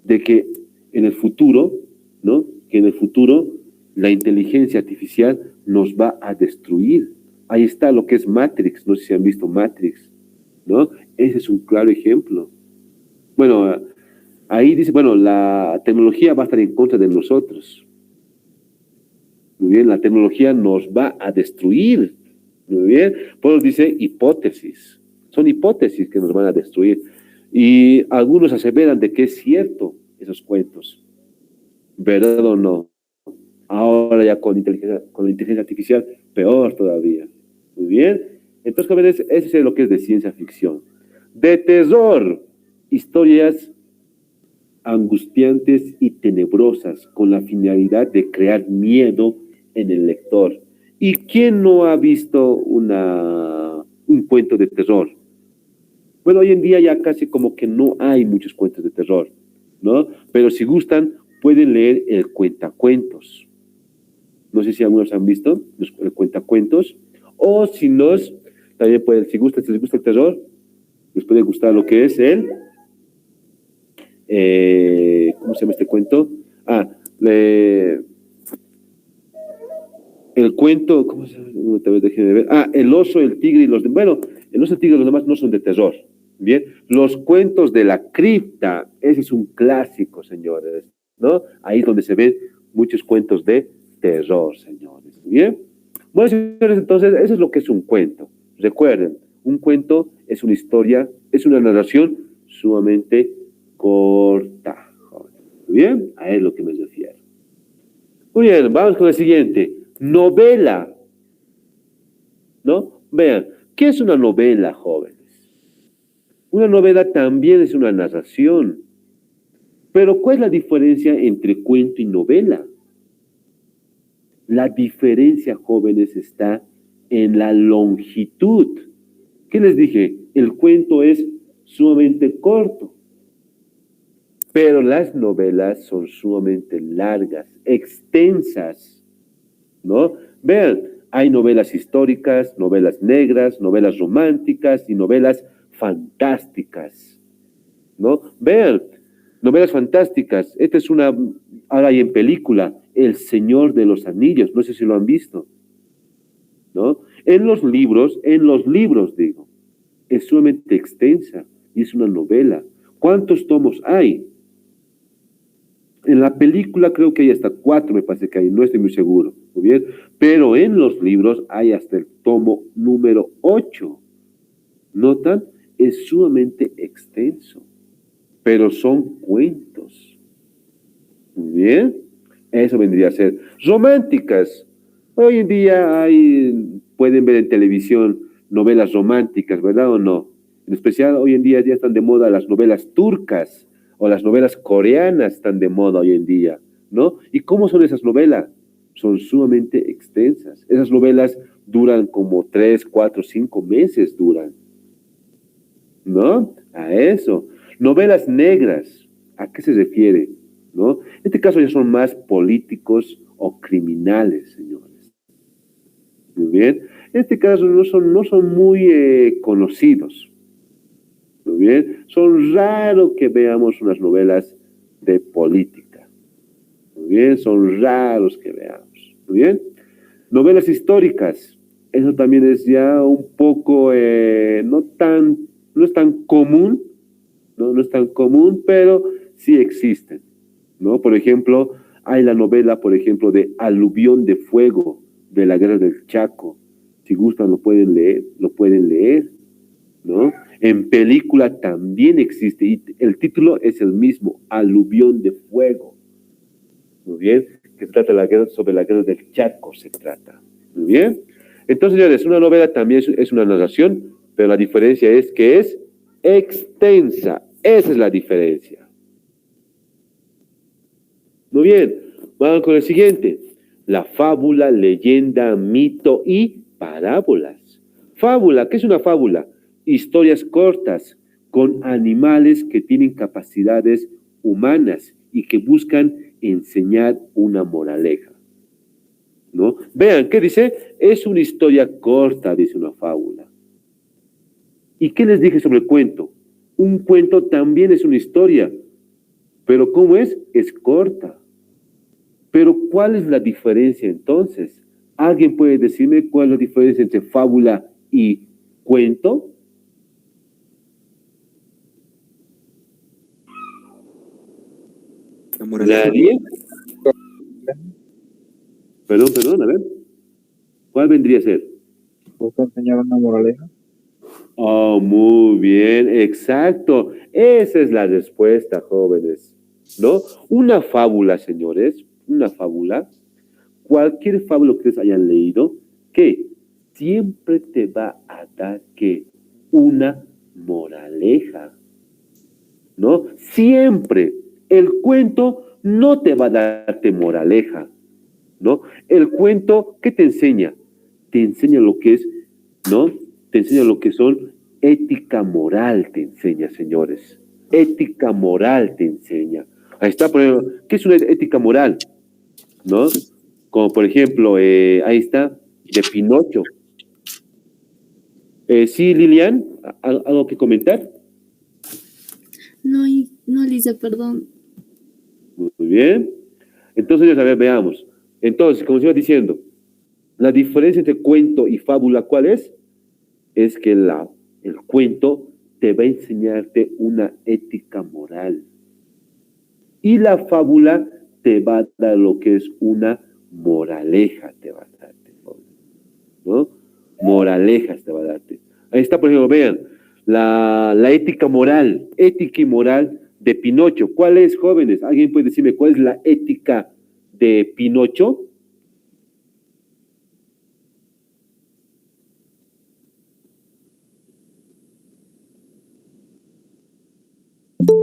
Speaker 1: De que en el futuro, ¿no? Que en el futuro la inteligencia artificial nos va a destruir. Ahí está lo que es Matrix, no sé si han visto Matrix, ¿no? Ese es un claro ejemplo. Bueno, ahí dice, bueno, la tecnología va a estar en contra de nosotros. Muy bien, la tecnología nos va a destruir. Muy bien, por eso dice hipótesis. Son hipótesis que nos van a destruir. Y algunos aseveran de que es cierto esos cuentos. ¿Verdad o no? Ahora ya con la inteligencia artificial, peor todavía. Muy bien. Entonces, jóvenes, ese es lo que es de ciencia ficción. De terror, historias angustiantes y tenebrosas con la finalidad de crear miedo en el lector. ¿Y quién no ha visto un cuento de terror? Bueno, hoy en día ya casi como que no hay muchos cuentos de terror, ¿no? Pero si gustan, pueden leer el Cuentacuentos. No sé si algunos han visto el Cuentacuentos. O si no, también pueden, si les gusta el terror, les puede gustar lo que es ¿cómo se llama este cuento? El cuento, ¿cómo se llama? Déjenme ver. El oso, el tigre y los demás. Bueno, el oso, el tigre y los demás no son de terror. Bien, los cuentos de la cripta, ese es un clásico, señores, ¿no? Ahí es donde se ven muchos cuentos de terror, señores. Bien. Bueno, señores, entonces, eso es lo que es un cuento. Recuerden, un cuento es una historia, es una narración sumamente corta. Bien, a eso es lo que me refiero. Muy bien, vamos con el siguiente. Novela, ¿no? Vean, ¿qué es una novela, jóvenes? Una novela también es una narración. Pero ¿cuál es la diferencia entre cuento y novela? La diferencia, jóvenes, está en la longitud. ¿Qué les dije? El cuento es sumamente corto, pero las novelas son sumamente largas, extensas, ¿no? Vean, hay novelas históricas, novelas negras, novelas románticas y novelas fantásticas, ¿no? Vean, novelas fantásticas. Esta es ahora hay en película, El Señor de los Anillos, no sé si lo han visto, ¿no? En los libros digo, es sumamente extensa y es una novela. ¿Cuántos tomos hay? En la película creo que hay hasta 4, me parece que hay, no estoy muy seguro, ¿muy bien? Pero en los libros hay hasta el tomo número 8. ¿Notan? Es sumamente extenso, pero son cuentos. Muy bien, eso vendría a ser. Románticas. Hoy en día pueden ver en televisión novelas románticas, ¿verdad o no? En especial hoy en día ya están de moda las novelas turcas o las novelas coreanas están de moda hoy en día, ¿no? ¿Y cómo son esas novelas? Son sumamente extensas. Esas novelas duran como 3, 4, 5 meses duran, ¿no? A eso. Novelas negras, ¿a qué se refiere? ¿No? En este caso ya son más políticos o criminales, señores. Muy bien. En este caso no son muy conocidos. Muy bien. Son raros que veamos unas novelas de política. Muy bien. Son raros que veamos. Muy bien. Novelas históricas. Eso también es ya un poco, no es tan común, ¿no? No es tan común, pero sí existen, ¿no? Por ejemplo, hay la novela, por ejemplo, de Aluvión de Fuego, de la Guerra del Chaco. Si gustan, lo pueden leer, ¿no? En película también existe, y el título es el mismo, Aluvión de Fuego. Muy bien, que trata sobre la Guerra del Chaco, se trata. Muy bien. Entonces, señores, una novela también es una narración, pero la diferencia es que es extensa. Esa es la diferencia. Muy bien, vamos con el siguiente. La fábula, leyenda, mito y parábolas. Fábula, ¿qué es una fábula? Historias cortas con animales que tienen capacidades humanas y que buscan enseñar una moraleja, ¿no? Vean, ¿qué dice? Es una historia corta, dice una fábula. ¿Y qué les dije sobre el cuento? Un cuento también es una historia, pero ¿cómo es? Es corta. Pero ¿cuál es la diferencia entonces? ¿Alguien puede decirme cuál es la diferencia entre fábula y cuento?
Speaker 2: La moraleja.
Speaker 1: ¿Nadie? Perdón, a ver. ¿Cuál vendría a ser?
Speaker 3: ¿Busca enseñar una moraleja?
Speaker 1: Oh, muy bien, exacto. Esa es la respuesta, jóvenes, ¿no? Una fábula, señores, una fábula, cualquier fábula que ustedes hayan leído, que siempre te va a dar que una moraleja, ¿no? Siempre. El cuento no te va a darte moraleja, ¿no? El cuento, ¿qué te enseña? Te enseña lo que es, ¿no? Te enseña lo que son ética moral, te enseña, señores. Ética moral te enseña. Ahí está, por ejemplo, ¿qué es una ética moral? ¿No? Como por ejemplo, ahí está, de Pinocho. Sí, Lilian, ¿algo que comentar?
Speaker 4: No, no, Lisa, perdón.
Speaker 1: Muy bien. Entonces, a ver, veamos. Entonces, como se iba diciendo, la diferencia entre cuento y fábula, ¿cuál es? Es que el cuento te va a enseñarte una ética moral. Y la fábula te va a dar lo que es una moraleja, te va a darte, ¿no? Moralejas te va a darte. Ahí está, por ejemplo, vean, la ética y moral de Pinocho. ¿Cuál es, jóvenes? ¿Alguien puede decirme cuál es la ética de Pinocho?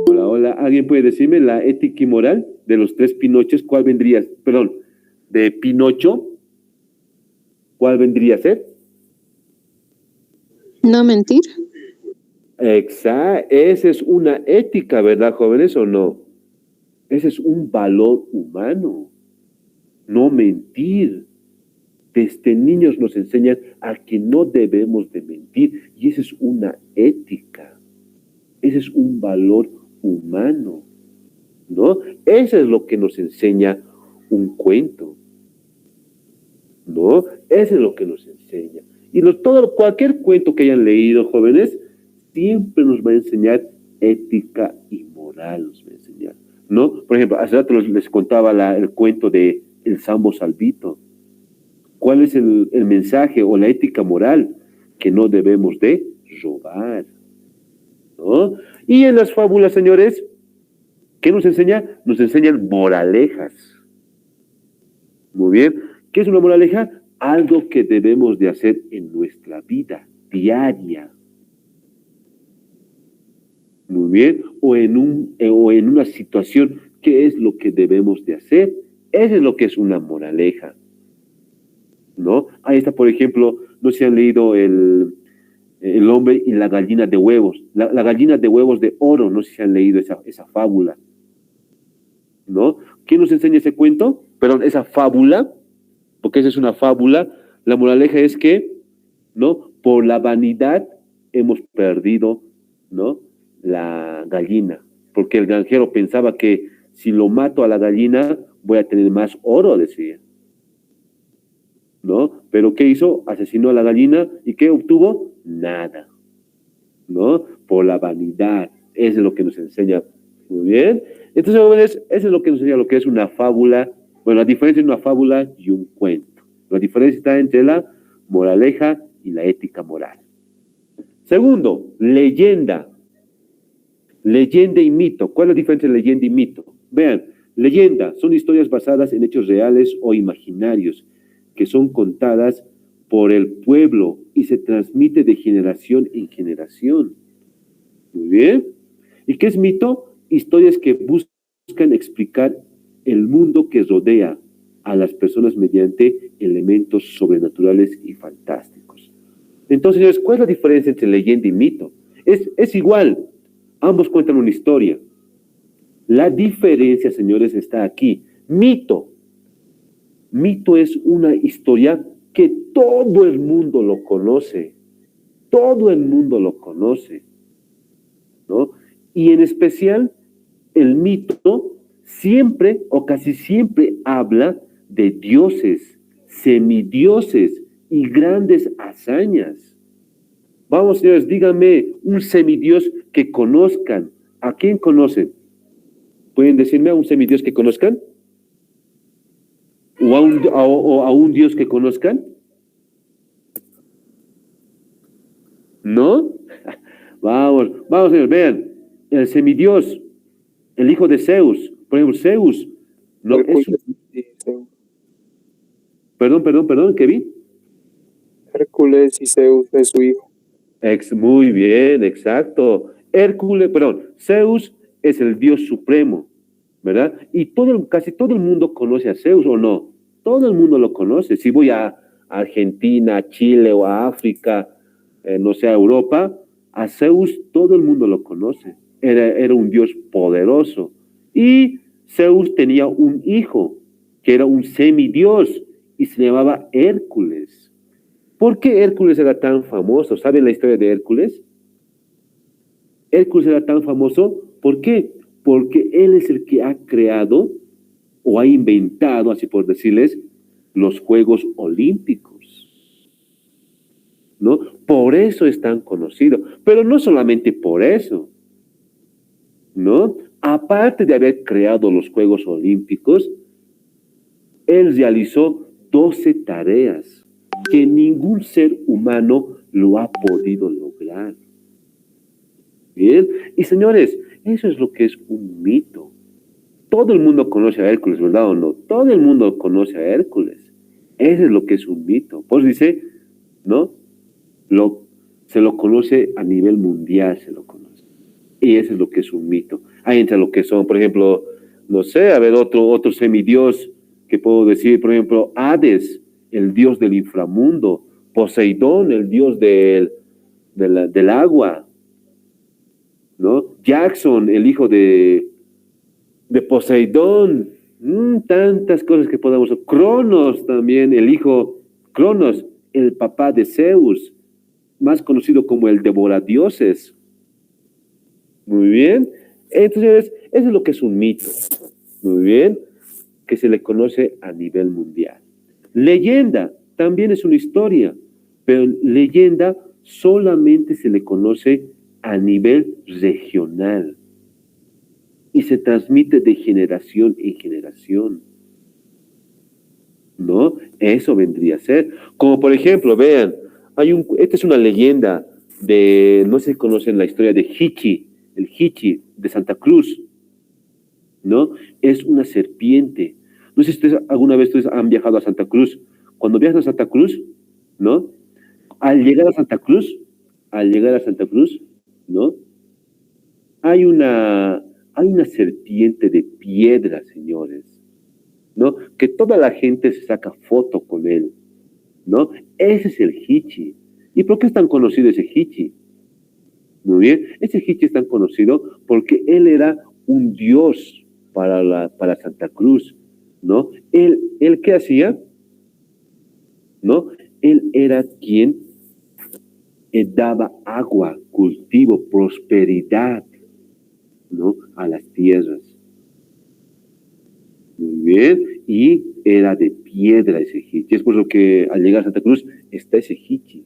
Speaker 1: Hola, hola. ¿Alguien puede decirme la ética y moral de los 3 Pinochos? ¿Cuál vendría? Perdón, de Pinocho, ¿cuál vendría a ser?
Speaker 4: No mentir.
Speaker 1: Exacto, esa es una ética, ¿verdad, jóvenes, o no? Ese es un valor humano, no mentir. Desde niños nos enseñan a que no debemos de mentir y esa es una ética, ese es un valor humano, ¿no? Eso es lo que nos enseña un cuento, ¿no? Eso es lo que nos enseña. Y cualquier cuento que hayan leído, jóvenes, siempre nos va a enseñar ética y moral, nos va a enseñar, ¿no? Por ejemplo, hace rato les contaba el cuento de El Sambo Salvito. ¿Cuál es el mensaje o la ética moral? Que no debemos de robar, ¿no? Y en las fábulas, señores, ¿qué nos enseña? Nos enseñan moralejas. Muy bien. ¿Qué es una moraleja? Algo que debemos de hacer en nuestra vida diaria. Muy bien. O en una situación, ¿qué es lo que debemos de hacer? Eso es lo que es una moraleja, ¿no? Ahí está, por ejemplo, no sé si han leído el hombre y la gallina de huevos. La gallina de huevos de oro, no sé si han leído esa fábula, ¿no? ¿Quién nos enseña ese cuento? Perdón, esa fábula, porque esa es una fábula. La moraleja es que, ¿no? Por la vanidad hemos perdido, ¿no? La gallina, porque el granjero pensaba que si lo mato a la gallina voy a tener más oro, decía, ¿no? Pero ¿qué hizo? Asesinó a la gallina y ¿qué obtuvo? Nada, ¿no? Por la vanidad. Eso es lo que nos enseña. Muy bien. Entonces, jóvenes, eso es lo que nos enseña lo que es una fábula. Bueno, la diferencia entre una fábula y un cuento. La diferencia está entre la moraleja y la ética moral. Segundo, leyenda. Leyenda y mito. ¿Cuál es la diferencia entre leyenda y mito? Vean, leyenda son historias basadas en hechos reales o imaginarios que son contadas por el pueblo y se transmite de generación en generación. Muy bien. ¿Y qué es mito? Historias que buscan explicar el mundo que rodea a las personas mediante elementos sobrenaturales y fantásticos. Entonces, señores, ¿cuál es la diferencia entre leyenda y mito? Es igual. Ambos cuentan una historia. La diferencia, señores, está aquí. Mito. Mito es una historia que todo el mundo lo conoce. Todo el mundo lo conoce, ¿no? Y en especial, el mito siempre o casi siempre habla de dioses, semidioses y grandes hazañas. Vamos, señores, díganme un semidios que conozcan. ¿A quién conocen? ¿Pueden decirme a un semidios que conozcan? ¿O a un dios que conozcan? ¿No? Vamos, señores, vean. El semidios, el hijo de Zeus, por ejemplo, Zeus, no, perdón, ¿qué vi?
Speaker 3: Hércules y Zeus es su hijo.
Speaker 1: Muy bien, exacto. Zeus es el dios supremo, ¿verdad? Y casi todo el mundo conoce a Zeus, ¿o no? Todo el mundo lo conoce. Si voy a Argentina, a Chile o a África, no sé, a Europa, a Zeus todo el mundo lo conoce. Era un dios poderoso. Y Zeus tenía un hijo, que era un semidios, y se llamaba Hércules. ¿Por qué Hércules era tan famoso? ¿Saben la historia de Hércules? Hércules era tan famoso, ¿por qué? Porque él es el que ha creado o ha inventado, así por decirles, los Juegos Olímpicos, ¿no? Por eso es tan conocido, pero no solamente por eso, ¿no? Aparte de haber creado los Juegos Olímpicos, él realizó 12 tareas que ningún ser humano lo ha podido lograr. Bien, y señores, eso es lo que es un mito. Todo el mundo conoce a Hércules, ¿verdad o no? Todo el mundo conoce a Hércules. Eso es lo que es un mito. Pues dice, ¿no? Se lo conoce a nivel mundial, se lo conoce. Y eso es lo que es un mito. Ahí entra lo que son, por ejemplo, no sé, a ver, otro semidios que puedo decir, por ejemplo, Hades, el dios del inframundo, Poseidón, el dios del agua, ¿no? Jackson, el hijo de Poseidón, tantas cosas que podemos. Cronos también, Cronos, el papá de Zeus, más conocido como el devoradioses. Muy bien. Entonces, eso es lo que es un mito. Muy bien. Que se le conoce a nivel mundial. Leyenda también es una historia. Pero leyenda solamente se le conoce a nivel regional y se transmite de generación en generación, ¿no? Eso vendría a ser. Como por ejemplo, vean, esta es una leyenda no sé si conocen la historia de Hichi, el Hichi de Santa Cruz, ¿no? Es una serpiente. No sé si alguna vez ustedes han viajado a Santa Cruz. Cuando viajan a Santa Cruz, ¿no? Al llegar a Santa Cruz, ¿no? Hay una serpiente de piedra, señores, ¿no? Que toda la gente se saca foto con él, ¿no? Ese es el Hichi. ¿Y por qué es tan conocido ese Hichi? Muy bien, ese Hichi es tan conocido porque él era un dios para Santa Cruz, ¿no? Él ¿qué hacía? ¿No? Él era quien daba agua, cultivo, prosperidad, ¿no? A las tierras. Muy bien, y era de piedra ese Hichi. Es por lo que al llegar a Santa Cruz está ese Hichi,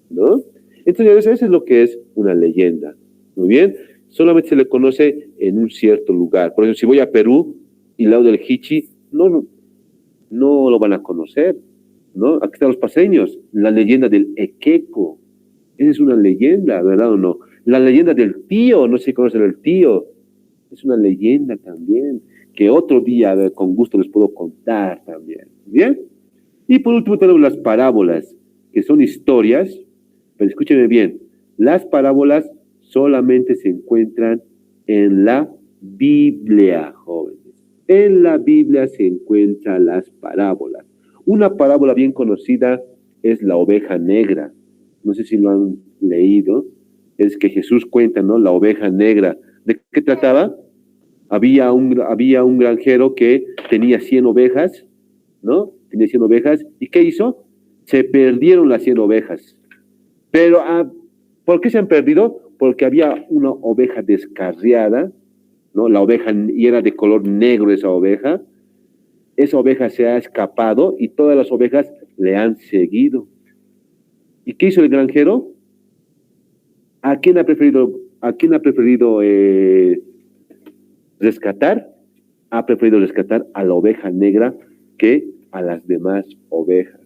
Speaker 1: ¿no? Entonces, eso es lo que es una leyenda. Muy bien, solamente se le conoce en un cierto lugar. Por ejemplo, si voy a Perú y al lado del Hichi, no lo van a conocer, ¿no? Aquí están los paseños, la leyenda del Equeco. Esa es una leyenda, ¿verdad o no? La leyenda del tío, no sé si conocen el tío. Es una leyenda también, que otro día, a ver, con gusto les puedo contar también. ¿Bien? Y por último tenemos las parábolas, que son historias, pero escúchenme bien, las parábolas solamente se encuentran en la Biblia, jóvenes. En la Biblia se encuentran las parábolas. Una parábola bien conocida es la oveja negra. No sé si lo han leído. Es que Jesús cuenta, ¿no? La oveja negra. ¿De qué trataba? Había un granjero que tenía 100 ovejas, ¿no? Tenía 100 ovejas. ¿Y qué hizo? Se perdieron las 100 ovejas. Pero, ¿por qué se han perdido? Porque había una oveja descarriada, ¿no? La oveja, y era de color negro esa oveja. Esa oveja se ha escapado y todas las ovejas le han seguido. ¿Y qué hizo el granjero? ¿A quién ha preferido rescatar? Ha preferido rescatar a la oveja negra que a las demás ovejas.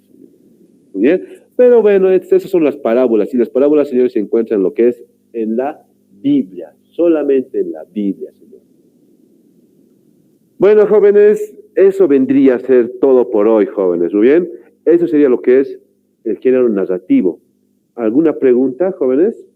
Speaker 1: Muy bien, pero bueno, esas son las parábolas, y las parábolas, señores, se encuentran en lo que es en la Biblia, solamente en la Biblia, señores. Bueno, jóvenes, eso vendría a ser todo por hoy, jóvenes, ¿muy bien? Eso sería lo que es el género narrativo. ¿Alguna pregunta, jóvenes?